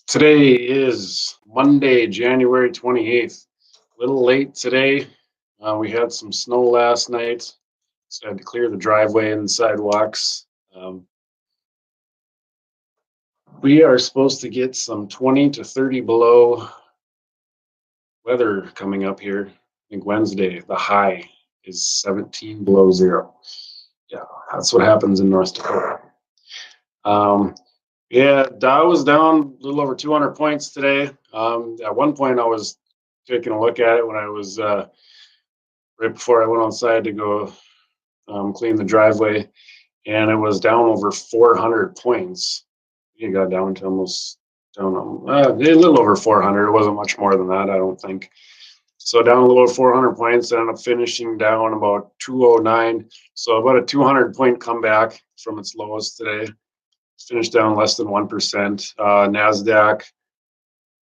Today is Monday, January 28th. A little late today. We had some snow last night, so I had to clear the driveway and the sidewalks. We are supposed to get some 20 to 30 below weather coming up here. I think Wednesday, the high is 17 below zero. Yeah, that's what happens in North Dakota. Yeah, Dow was down a little over 200 points today. At one point, I was taking a look at it when I was right before I went outside to go clean the driveway, and it was down over 400 points. It got down to almost down a little over 400. It wasn't much more than that, I don't think. So down a little over 400 points, ended up finishing down about 209. So about a 200 point comeback from its lowest today. Finished down less than 1%. Nasdaq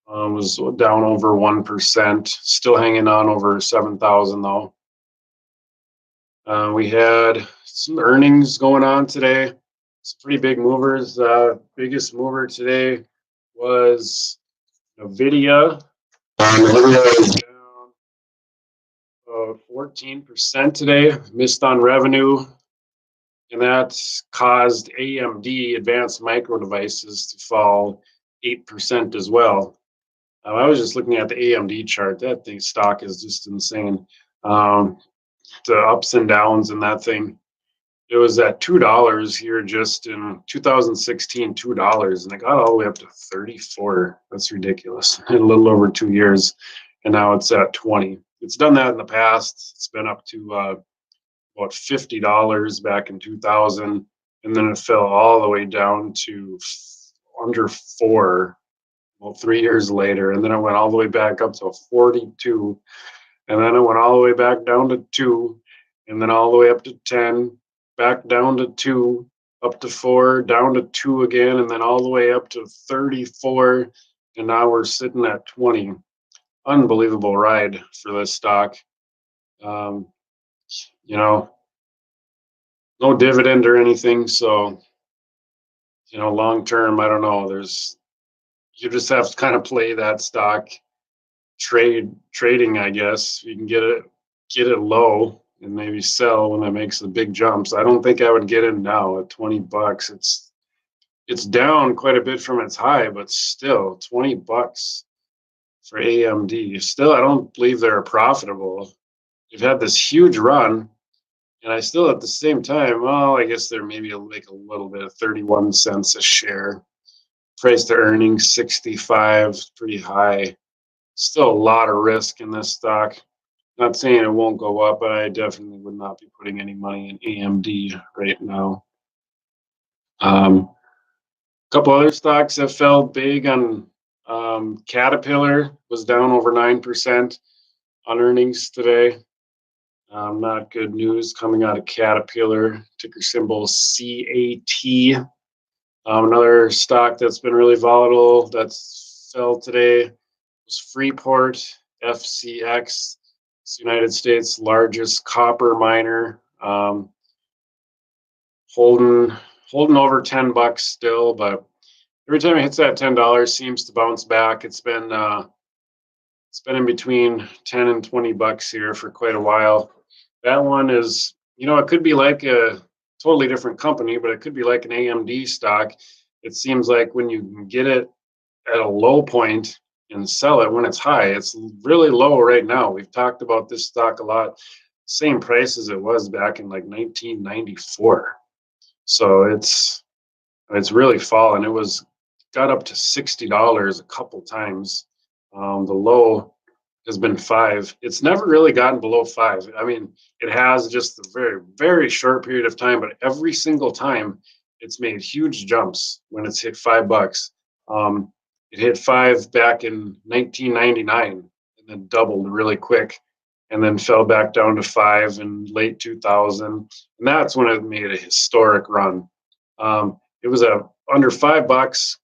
was down over 1%. Still hanging on over 7,000 though. We had some earnings going on today. Some pretty big movers. Biggest mover today was NVIDIA. NVIDIA is down 14% today. Missed on revenue. And that caused AMD, Advanced Micro Devices, to fall 8% as well. I was just looking at the AMD chart. That thing stock is just insane. The ups and downs in that thing. It was at $2 here just in 2016, $2, and it got all the way up to 34. That's ridiculous. In a little over 2 years, and now it's at 20. It's done that in the past. It's been up to about $50 back in 2000, and then it fell all the way down to under 4. Well, 3 years later, and then it went all the way back up to 42, and then it went all the way back down to 2, and then all the way up to 10, back down to 2, up to 4, down to 2 again, and then all the way up to 34, and now we're sitting at 20. Unbelievable ride for this stock. No dividend or anything, so long term, I don't know. You just have to kind of play that stock trading, I guess. You can get it low and maybe sell when it makes the big jumps. I don't think I would get in now at $20. It's down quite a bit from its high, but still $20 for AMD. Still, I don't believe they're profitable. They've had this huge run, and I still at the same time, well, I guess they're maybe like a little bit of 31 cents a share. Price to earnings 65, pretty high. Still a lot of risk in this stock. Not saying it won't go up, but I definitely would not be putting any money in AMD right now. A couple other stocks that fell big on Caterpillar was down over 9% on earnings today. Not good news coming out of Caterpillar, ticker symbol CAT. Another stock that's been really volatile that fell today was Freeport, FCX. It's the United States' largest copper miner. Holding over $10 still, but every time it hits that $10, seems to bounce back. It's been in between 10 and $20 here for quite a while. That one is, it could be like a totally different company, but it could be like an AMD stock. It seems like when you get it at a low point and sell it when it's high, it's really low right now. We've talked about this stock a lot. Same price as it was back in like 1994. So it's really fallen. It got up to $60 a couple times. The low has been 5. It's never really gotten below 5. I mean, it has just a very, very short period of time, but every single time it's made huge jumps when it's hit $5. It hit 5 back in 1999 and then doubled really quick and then fell back down to 5 in late 2000. And that's when it made a historic run. It was under $5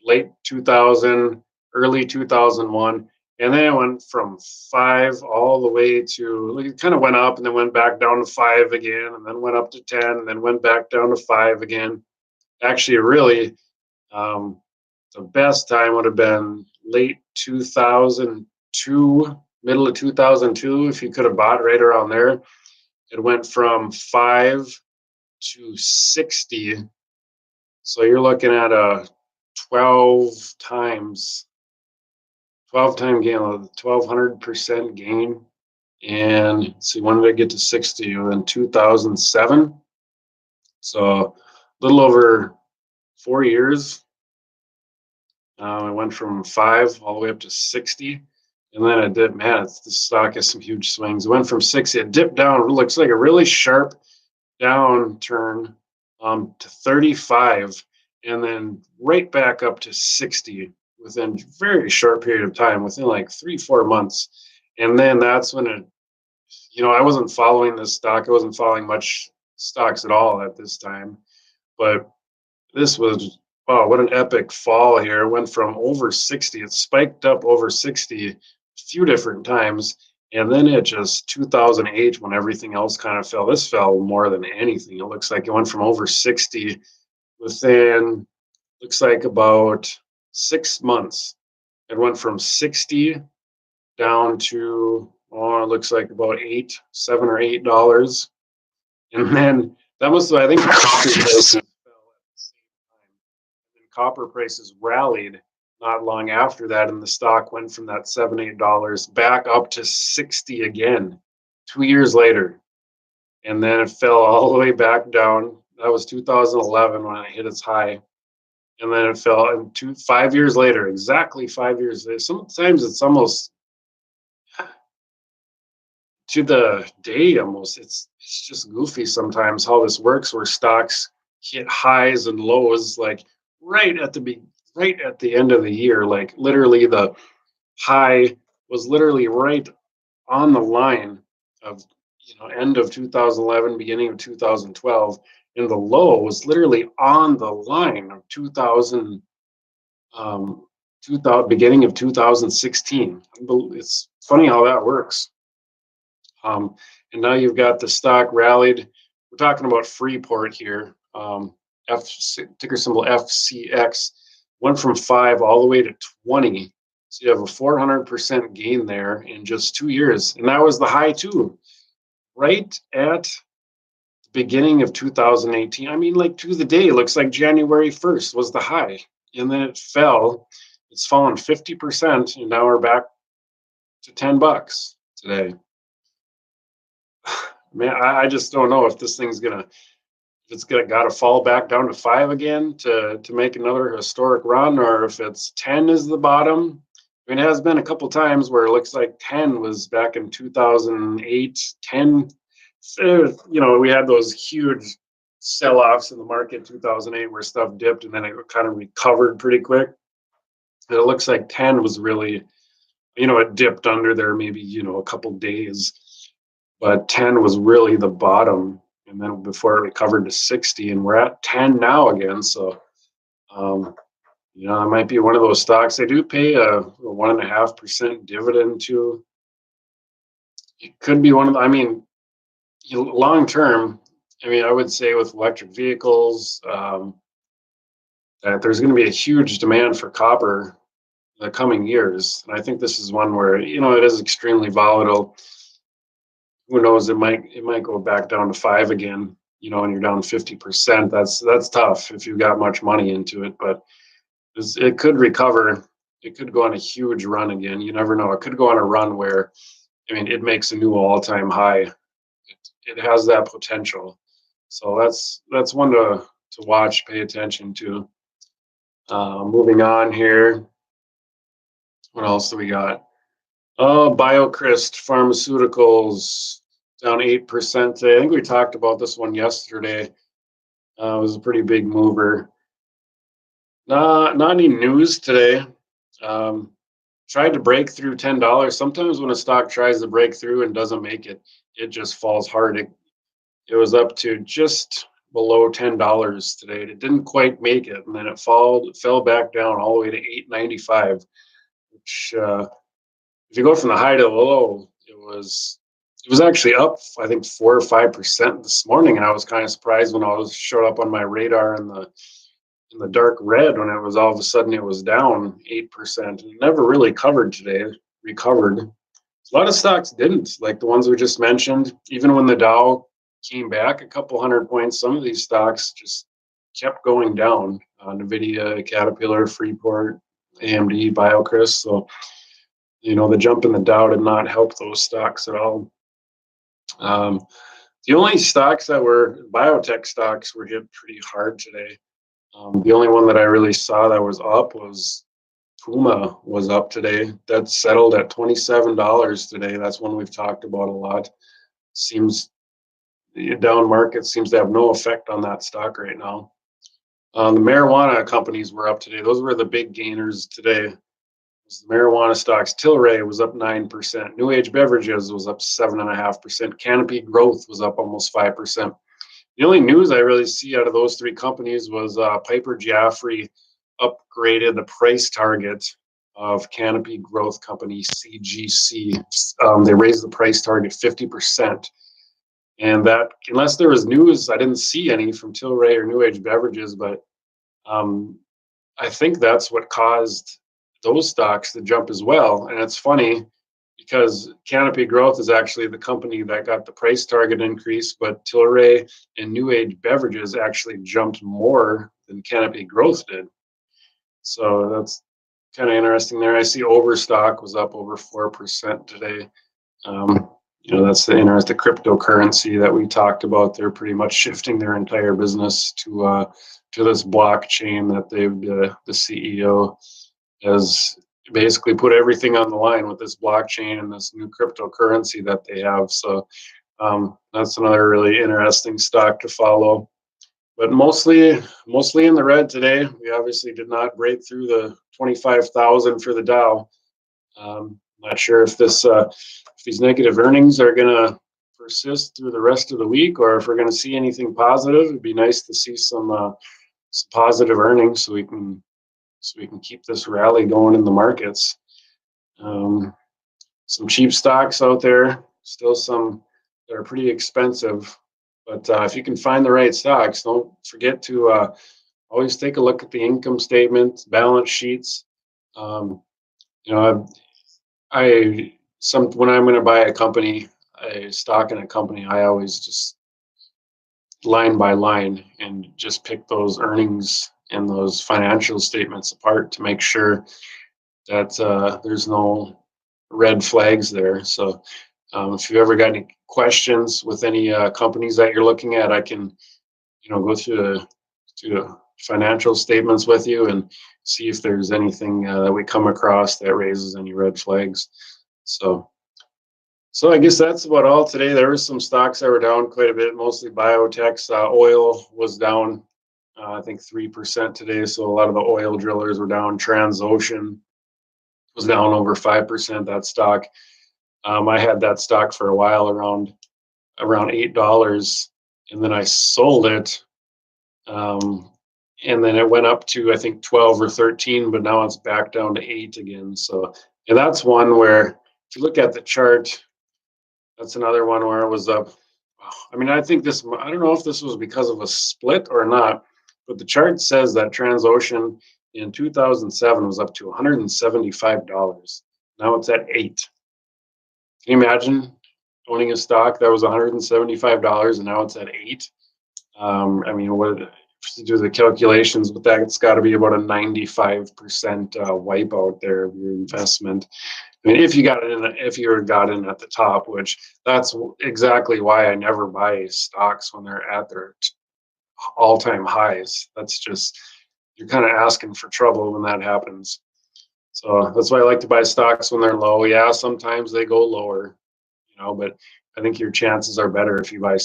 late 2000, early 2001. And then it went from 5 all the way to, it kind of went up and then went back down to 5 again, and then went up to 10, and then went back down to 5 again. Actually, really, The best time would have been late 2002, middle of 2002. If you could have bought right around there, it went from 5 to 60. So you're looking at a 12 times 12-time gain, 1,200% gain. And see, when did I get to 60? In 2007. So a little over 4 years. I went from 5 all the way up to 60. And then it did, man, the stock has some huge swings. It went from 60, it dipped down. It looks like a really sharp downturn to 35, and then right back up to 60 within a very short period of time, within like 3-4 months. And then that's when it, I wasn't following this stock. I wasn't following much stocks at all at this time. But this was, oh, what an epic fall here. It went from over 60. It spiked up over 60 a few different times. And then it just 2008, when everything else kind of fell, this fell more than anything. It looks like it went from over 60 within, looks like about 6 months. It went from 60 down to, oh, it looks like about $7 or $8. And then that was, I think, copper prices fell at the same time. And then copper prices rallied not long after that, and the stock went from that $7-8 back up to 60 again 2 years later. And then it fell all the way back down. That was 2011 when it hit its high. And then it fell, and 5 years later, exactly 5 years later. Sometimes it's almost to the day, almost. It's just goofy sometimes how this works, where stocks hit highs and lows like right at the end of the year. Like literally the high was literally right on the line of end of 2011, beginning of 2012, and the low was literally on the line of 2000, beginning of 2016. It's funny how that works. And now you've got the stock rallied. We're talking about Freeport here. Ticker symbol FCX went from 5 all the way to 20. So you have a 400% gain there in just 2 years. And that was the high too, right at the beginning of 2018. I mean, like to the day, it looks like January 1st was the high. And then it fell. It's fallen 50%. And now we're back to $10 today. Man, I just don't know if this thing's got to fall back down to 5 again to make another historic run, or if it's 10 is the bottom. I mean, it has been a couple times where it looks like 10 was back in 2008. 10, we had those huge sell-offs in the market in 2008 where stuff dipped and then it kind of recovered pretty quick. And it looks like 10 was really, it dipped under there maybe, a couple days. But 10 was really the bottom, and then before it recovered to 60, and we're at 10 now again. So, it might be one of those stocks. They do pay a 1.5% dividend too. It could be one of the, long term. I would say with electric vehicles, that there's going to be a huge demand for copper in the coming years. And I think this is one where, it is extremely volatile. Who knows? It might go back down to 5 again. And you're down 50%. That's tough if you've got much money into it. But it could recover. It could go on a huge run again. You never know. It could go on a run where, it makes a new all-time high. It has that potential. So that's one to watch, pay attention to. Moving on here. What else do we got? BioCryst Pharmaceuticals down 8% today. I think we talked about this one yesterday. It was a pretty big mover. Not any news today. Tried to break through $10. Sometimes when a stock tries to break through and doesn't make it, it just falls hard. It was up to just below $10 today. It didn't quite make it, and then it fell back down all the way to $8.95, which if you go from the high to the low, it was actually up, I think, 4 or 5% this morning, and I was kind of surprised when showed up on my radar in the in the dark red when it was all of a sudden it was down 8%. It never really recovered. A lot of stocks didn't, like the ones we just mentioned. Even when the Dow came back a couple hundred points, some of these stocks just kept going down. NVIDIA, Caterpillar, Freeport, AMD, BioCryst. So, the jump in the Dow did not help those stocks at all. The only stocks that were biotech stocks were hit pretty hard today. The only one that I really saw that was up was Puma was up today. That settled at $27 today. That's one we've talked about a lot. Seems the down market seems to have no effect on that stock right now. The marijuana companies were up today. Those were the big gainers today. The marijuana stocks. Tilray was up 9%. New Age Beverages was up 7.5%. Canopy Growth was up almost 5%. The only news I really see out of those three companies was Piper Jaffray upgraded the price target of Canopy Growth Company, CGC. They raised the price target 50%. And that, unless there was news, I didn't see any from Tilray or New Age Beverages, but I think that's what caused those stocks to jump as well. And it's funny because Canopy Growth is actually the company that got the price target increase, but Tilray and New Age Beverages actually jumped more than Canopy Growth did. So that's kind of interesting there. I see Overstock was up over 4% today. That's the cryptocurrency that we talked about. They're pretty much shifting their entire business to this blockchain that the CEO has basically put everything on the line with this blockchain and this new cryptocurrency that they have. So that's another really interesting stock to follow. But mostly in the red today. We obviously did not break through the 25,000 for the Dow. Not sure if these negative earnings are going to persist through the rest of the week, or if we're going to see anything positive. It'd be nice to see some positive earnings so we can keep this rally going in the markets. Some cheap stocks out there, still some that are pretty expensive. But if you can find the right stocks, don't forget to always take a look at the income statement, balance sheets. When I'm going to buy a stock in a company, I always just line by line and just pick those earnings and those financial statements apart to make sure that there's no red flags there. So if you've ever got any questions with any companies that you're looking at, I can go through the financial statements with you and see if there's anything that we come across that raises any red flags. So I guess that's about all today. There were some stocks that were down quite a bit, mostly biotechs. Oil was down, I think 3% today. So a lot of the oil drillers were down. Transocean was down over 5%, that stock. I had that stock for a while around $8, and then I sold it. And then it went up to, I think, 12 or 13, but now it's back down to 8 again. So, and that's one where, if you look at the chart, that's another one where it was up. I mean, I don't know if this was because of a split or not, but the chart says that Transocean in 2007 was up to $175. Now it's at 8. Can you imagine owning a stock that was $175 and now it's at 8? I mean, to do the calculations with that, it's got to be about a 95% wipeout there of your investment. I mean, if you got in at the top, which that's exactly why I never buy stocks when they're at their all-time highs. That's just, you're kind of asking for trouble when that happens. So that's why I like to buy stocks when they're low. Yeah, sometimes they go lower, but I think your chances are better if you buy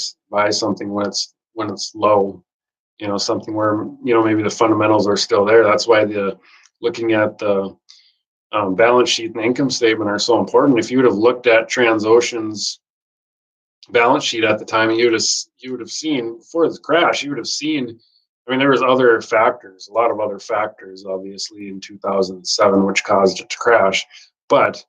something when it's low. Something where maybe the fundamentals are still there. That's why looking at the balance sheet and income statement are so important. If you would have looked at Transocean's balance sheet at the time, you would have seen before the crash. You would have seen. I mean, there was a lot of other factors, obviously, in 2007, which caused it to crash. But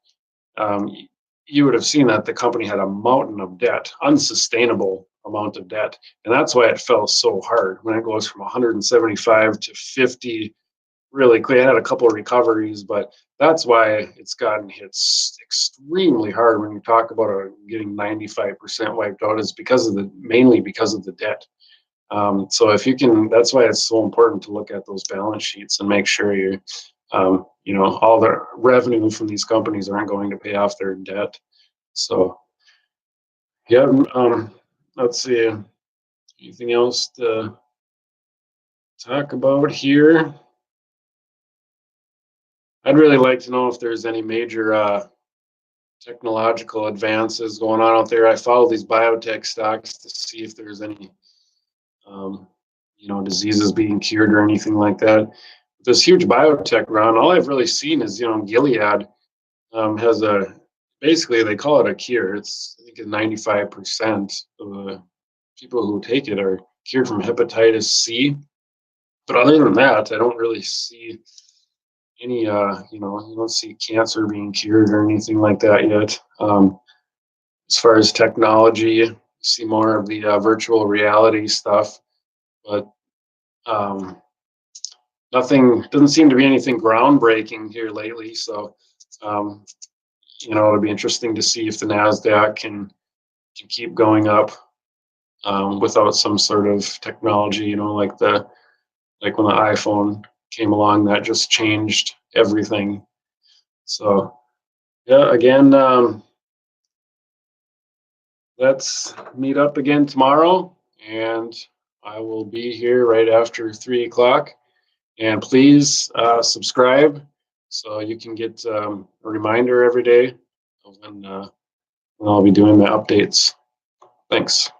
you would have seen that the company had a mountain of debt, unsustainable amount of debt. And that's why it fell so hard when it goes from 175 to 50 really quick. It had a couple of recoveries, but that's why it's gotten hit extremely hard when you talk about getting 95% wiped out, is because of mainly because of the debt. So if you can, that's why it's so important to look at those balance sheets and make sure you know, all the revenue from these companies aren't going to pay off their debt. So yeah, let's see, anything else to talk about here? I'd really like to know if there's any major technological advances going on out there. I follow these biotech stocks to see if there's any, you know, diseases being cured or anything like that. This huge biotech run, all I've really seen is, you know, Gilead has basically they call it a cure. It's, I think, 95% of the people who take it are cured from hepatitis C. But other than that, I don't really see any, you know, you don't see cancer being cured or anything like that yet. As far as technology, you see more of the virtual reality stuff, but nothing, doesn't seem to be anything groundbreaking here lately. So, you know, it'll be interesting to see if the Nasdaq can keep going up without some sort of technology, you know, like when the iPhone came along, that just changed everything. So yeah, again, let's meet up again tomorrow, and I will be here right after 3 o'clock. And please subscribe so you can get a reminder every day of when I'll be doing my updates. Thanks.